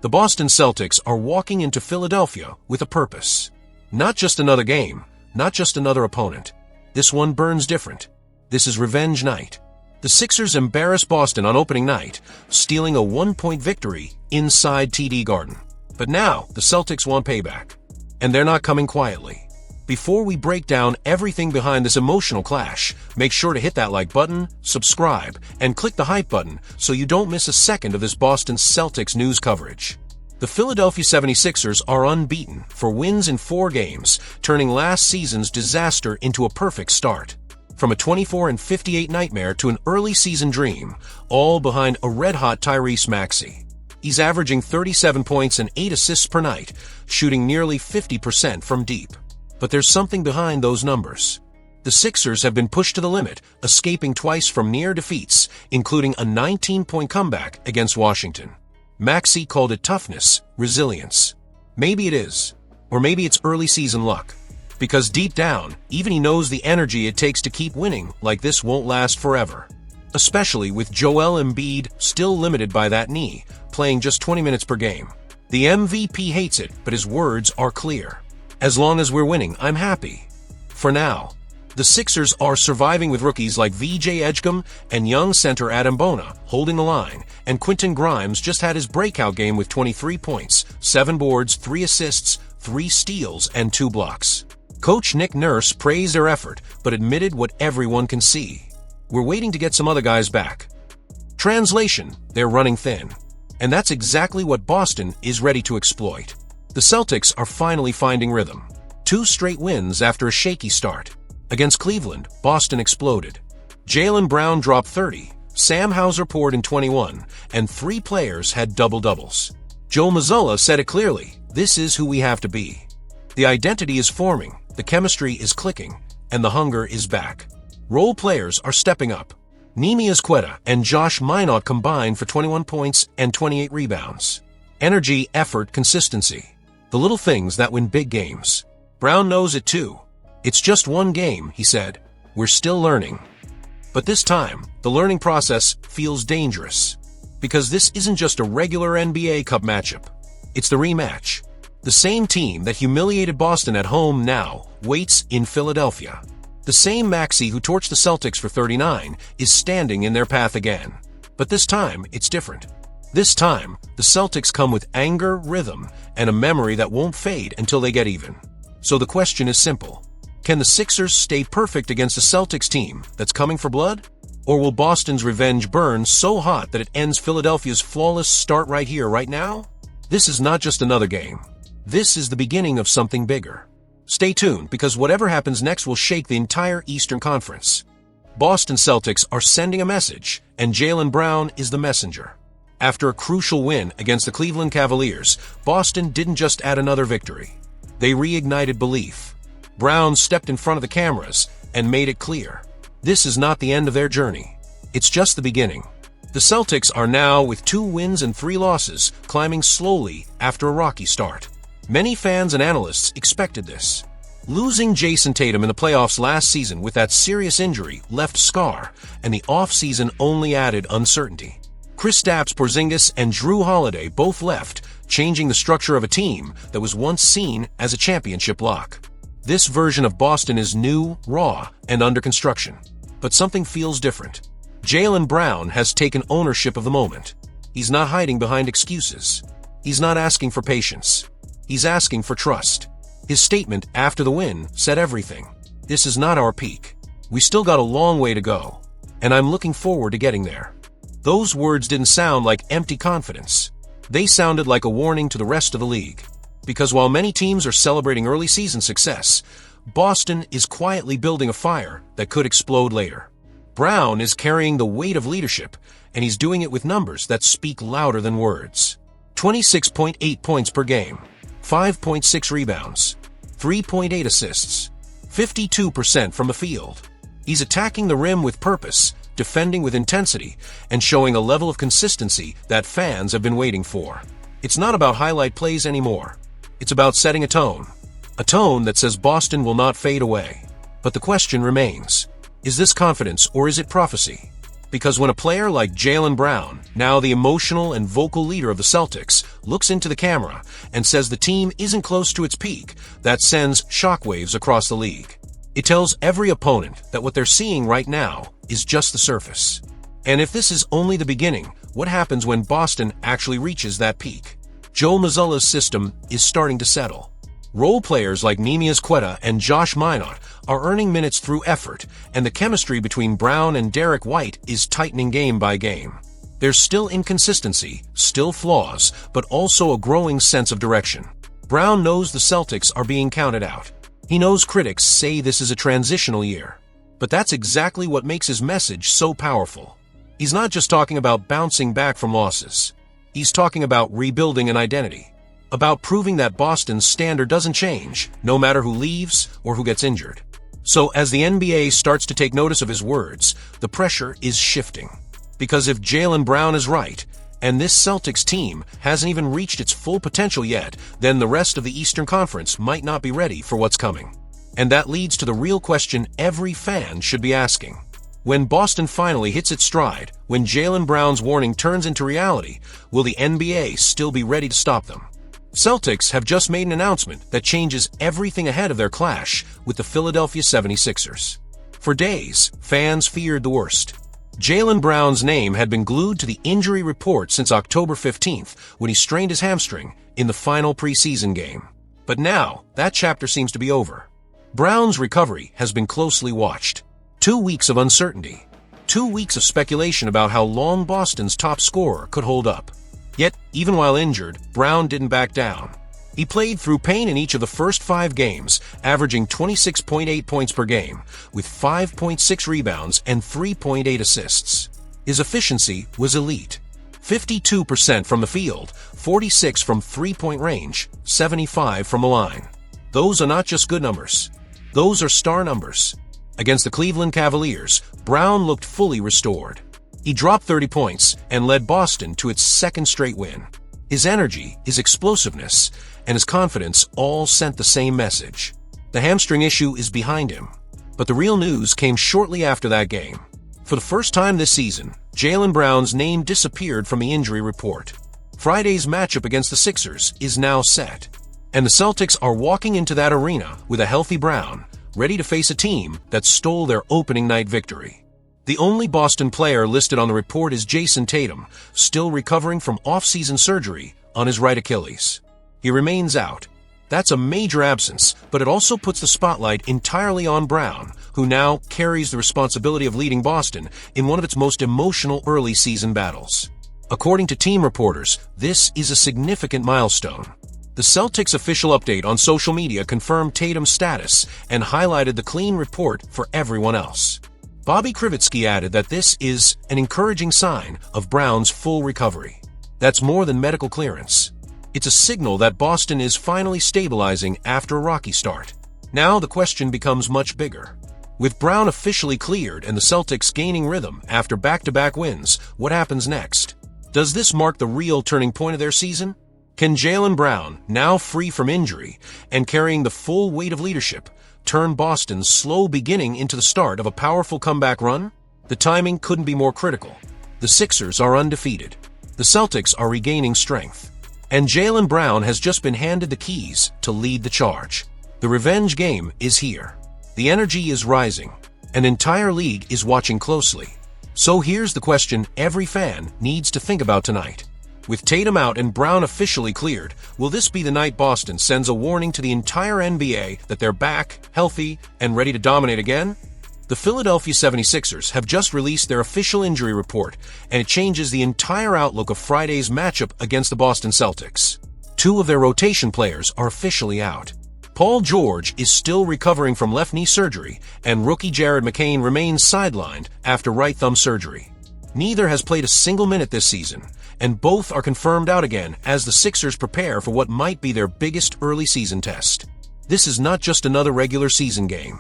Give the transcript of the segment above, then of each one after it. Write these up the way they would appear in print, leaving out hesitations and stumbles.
The Boston Celtics are walking into Philadelphia with a purpose. Not just another game, not just another opponent. This one burns different. This is revenge night. The Sixers embarrassed Boston on opening night, stealing a 1-point victory inside TD Garden. But now, the Celtics want payback. And they're not coming quietly. Before we break down everything behind this emotional clash, make sure to hit that like button, subscribe, and click the hype button so you don't miss a second of this Boston Celtics news coverage. The Philadelphia 76ers are unbeaten for wins in 4 games, turning last season's disaster into a perfect start. From a 24-58 nightmare to an early season dream, all behind a red-hot Tyrese Maxey. He's averaging 37 points and 8 assists per night, shooting nearly 50% from deep. But there's something behind those numbers. The Sixers have been pushed to the limit, escaping twice from near defeats, including a 19-point comeback against Washington. Maxey called it toughness, resilience. Maybe it is. Or maybe it's early season luck. Because deep down, even he knows the energy it takes to keep winning like this won't last forever. Especially with Joel Embiid still limited by that knee, playing just 20 minutes per game. The MVP hates it, but his words are clear. As long as we're winning, I'm happy. For now. The Sixers are surviving with rookies like VJ Edgecombe and young center Adam Bona holding the line, and Quentin Grimes just had his breakout game with 23 points, 7 boards, 3 assists, 3 steals, and 2 blocks. Coach Nick Nurse praised their effort, but admitted what everyone can see. We're waiting to get some other guys back. Translation, they're running thin. And that's exactly what Boston is ready to exploit. The Celtics are finally finding rhythm. 2 straight wins after a shaky start. Against Cleveland, Boston exploded. Jaylen Brown dropped 30, Sam Hauser poured in 21, and 3 players had double-doubles. Joe Mazzulla said it clearly, this is who we have to be. The identity is forming, the chemistry is clicking, and the hunger is back. Role players are stepping up. Neemias Queta and Josh Minot combined for 21 points and 28 rebounds. Energy, effort, consistency. The little things that win big games. Brown knows it too. It's just one game, he said. We're still learning. But this time, the learning process feels dangerous. Because this isn't just a regular NBA Cup matchup. It's the rematch. The same team that humiliated Boston at home now waits in Philadelphia. The same Maxey who torched the Celtics for 39 is standing in their path again. But this time, it's different. This time, the Celtics come with anger, rhythm, and a memory that won't fade until they get even. So the question is simple. Can the Sixers stay perfect against a Celtics team that's coming for blood? Or will Boston's revenge burn so hot that it ends Philadelphia's flawless start right here, right now? This is not just another game. This is the beginning of something bigger. Stay tuned, because whatever happens next will shake the entire Eastern Conference. Boston Celtics are sending a message, and Jaylen Brown is the messenger. After a crucial win against the Cleveland Cavaliers, Boston didn't just add another victory. They reignited belief. Brown stepped in front of the cameras and made it clear. This is not the end of their journey. It's just the beginning. The Celtics are now, with 2 wins and 3 losses, climbing slowly after a rocky start. Many fans and analysts expected this. Losing Jayson Tatum in the playoffs last season with that serious injury left a scar, and the offseason only added uncertainty. Kristaps Porzingis and Jrue Holiday both left, changing the structure of a team that was once seen as a championship lock. This version of Boston is new, raw, and under construction. But something feels different. Jaylen Brown has taken ownership of the moment. He's not hiding behind excuses. He's not asking for patience. He's asking for trust. His statement after the win said everything. This is not our peak. We still got a long way to go. And I'm looking forward to getting there. Those words didn't sound like empty confidence. They sounded like a warning to the rest of the league. Because while many teams are celebrating early season success, Boston is quietly building a fire that could explode later. Brown is carrying the weight of leadership, and he's doing it with numbers that speak louder than words. 26.8 points per game, 5.6 rebounds, 3.8 assists, 52% from the field. He's attacking the rim with purpose, defending with intensity, and showing a level of consistency that fans have been waiting for. It's not about highlight plays anymore. It's about setting a tone that says Boston will not fade away. But the question remains, is this confidence or is it prophecy? Because when a player like Jaylen Brown, now the emotional and vocal leader of the Celtics, looks into the camera and says the team isn't close to its peak, that sends shockwaves across the league. It tells every opponent that what they're seeing right now is just the surface. And if this is only the beginning, what happens when Boston actually reaches that peak? Joe Mazzulla's system is starting to settle. Role players like Neemias Queta and Josh Minot are earning minutes through effort, and the chemistry between Brown and Derek White is tightening game by game. There's still inconsistency, still flaws, but also a growing sense of direction. Brown knows the Celtics are being counted out. He knows critics say this is a transitional year. But that's exactly what makes his message so powerful. He's not just talking about bouncing back from losses. He's talking about rebuilding an identity. About proving that Boston's standard doesn't change, no matter who leaves or who gets injured. So as the NBA starts to take notice of his words, the pressure is shifting. Because if Jaylen Brown is right, and this Celtics team hasn't even reached its full potential yet, then the rest of the Eastern Conference might not be ready for what's coming. And that leads to the real question every fan should be asking. When Boston finally hits its stride, when Jaylen Brown's warning turns into reality, will the NBA still be ready to stop them? Celtics have just made an announcement that changes everything ahead of their clash with the Philadelphia 76ers. For days, fans feared the worst. Jaylen Brown's name had been glued to the injury report since October 15th when he strained his hamstring in the final preseason game. But now, that chapter seems to be over. Brown's recovery has been closely watched. 2 weeks of uncertainty. 2 weeks of speculation about how long Boston's top scorer could hold up. Yet, even while injured, Brown didn't back down. He played through pain in each of the first 5 games, averaging 26.8 points per game, with 5.6 rebounds and 3.8 assists. His efficiency was elite. 52% from the field, 46 from three-point range, 75 from the line. Those are not just good numbers. Those are star numbers. Against the Cleveland Cavaliers, Brown looked fully restored. He dropped 30 points and led Boston to its second straight win. His energy, his explosiveness, and his confidence all sent the same message. The hamstring issue is behind him. But the real news came shortly after that game. For the first time this season, Jaylen Brown's name disappeared from the injury report. Friday's matchup against the Sixers is now set. And the Celtics are walking into that arena with a healthy Brown, ready to face a team that stole their opening night victory. The only Boston player listed on the report is Jayson Tatum, still recovering from off-season surgery on his right Achilles. He remains out. That's a major absence, but it also puts the spotlight entirely on Brown, who now carries the responsibility of leading Boston in one of its most emotional early season battles. According to team reporters, this is a significant milestone. The Celtics' official update on social media confirmed Tatum's status and highlighted the clean report for everyone else. Bobby Krivitsky added that this is an encouraging sign of Brown's full recovery. That's more than medical clearance. It's a signal that Boston is finally stabilizing after a rocky start. Now the question becomes much bigger. With Brown officially cleared and the Celtics gaining rhythm after back-to-back wins, what happens next? Does this mark the real turning point of their season? Can Jaylen Brown, now free from injury and carrying the full weight of leadership, turn Boston's slow beginning into the start of a powerful comeback run? The timing couldn't be more critical. The Sixers are undefeated. The Celtics are regaining strength. And Jaylen Brown has just been handed the keys to lead the charge. The revenge game is here. The energy is rising. An entire league is watching closely. So here's the question every fan needs to think about tonight. With Tatum out and Brown officially cleared, will this be the night Boston sends a warning to the entire NBA that they're back, healthy, and ready to dominate again? The Philadelphia 76ers have just released their official injury report, and it changes the entire outlook of Friday's matchup against the Boston Celtics. 2 of their rotation players are officially out. Paul George is still recovering from left knee surgery, and rookie Jared McCain remains sidelined after right thumb surgery. Neither has played a single minute this season, and both are confirmed out again as the Sixers prepare for what might be their biggest early season test. This is not just another regular season game.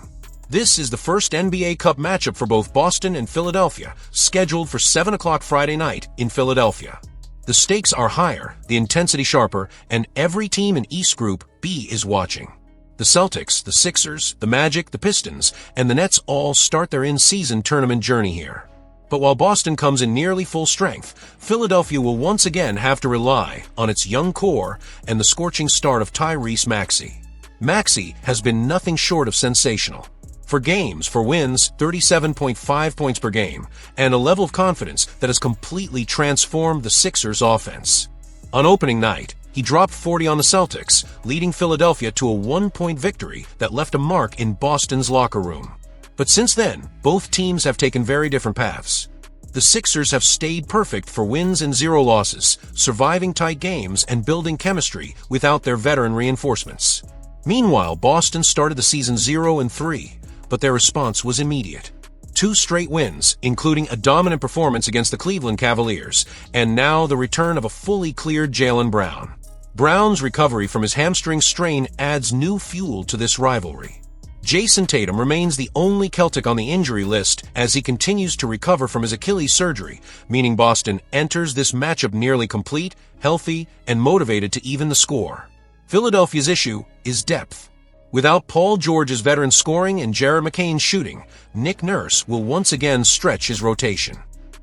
This is the first NBA Cup matchup for both Boston and Philadelphia, scheduled for 7 o'clock Friday night in Philadelphia. The stakes are higher, the intensity sharper, and every team in East Group B is watching. The Celtics, the Sixers, the Magic, the Pistons, and the Nets all start their in-season tournament journey here. But while Boston comes in nearly full strength, Philadelphia will once again have to rely on its young core and the scorching start of Tyrese Maxey. Maxey has been nothing short of sensational. For wins, 37.5 points per game, and a level of confidence that has completely transformed the Sixers' offense. On opening night, he dropped 40 on the Celtics, leading Philadelphia to a 1-point victory that left a mark in Boston's locker room. But since then, both teams have taken very different paths. The Sixers have stayed perfect for wins and 0 losses, surviving tight games and building chemistry without their veteran reinforcements. Meanwhile, Boston started the season 0-3, but their response was immediate. 2 straight wins, including a dominant performance against the Cleveland Cavaliers, and now the return of a fully cleared Jaylen Brown. Brown's recovery from his hamstring strain adds new fuel to this rivalry. Jayson Tatum remains the only Celtic on the injury list as he continues to recover from his Achilles surgery, meaning Boston enters this matchup nearly complete, healthy, and motivated to even the score. Philadelphia's issue is depth. Without Paul George's veteran scoring and Jared McCain's shooting, Nick Nurse will once again stretch his rotation.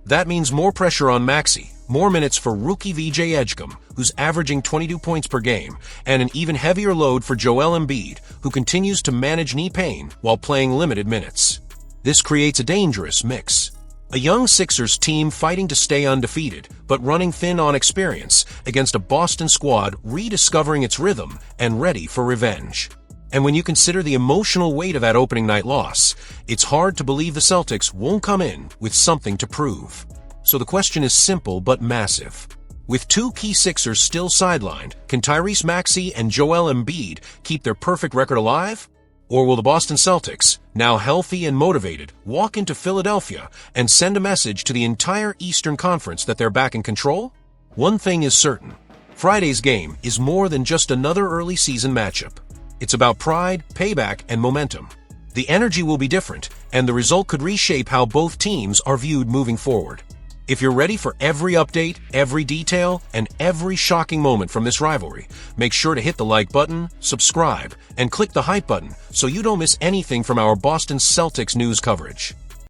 That means more pressure on Maxey, more minutes for rookie VJ Edgecombe, who's averaging 22 points per game, and an even heavier load for Joel Embiid, who continues to manage knee pain while playing limited minutes. This creates a dangerous mix. A young Sixers team fighting to stay undefeated, but running thin on experience, against a Boston squad rediscovering its rhythm and ready for revenge. And when you consider the emotional weight of that opening night loss, it's hard to believe the Celtics won't come in with something to prove. So the question is simple but massive. With 2 key Sixers still sidelined, can Tyrese Maxey and Joel Embiid keep their perfect record alive? Or will the Boston Celtics, now healthy and motivated, walk into Philadelphia and send a message to the entire Eastern Conference that they're back in control? One thing is certain. Friday's game is more than just another early season matchup. It's about pride, payback, and momentum. The energy will be different, and the result could reshape how both teams are viewed moving forward. If you're ready for every update, every detail, and every shocking moment from this rivalry, make sure to hit the like button, subscribe, and click the hype button so you don't miss anything from our Boston Celtics news coverage.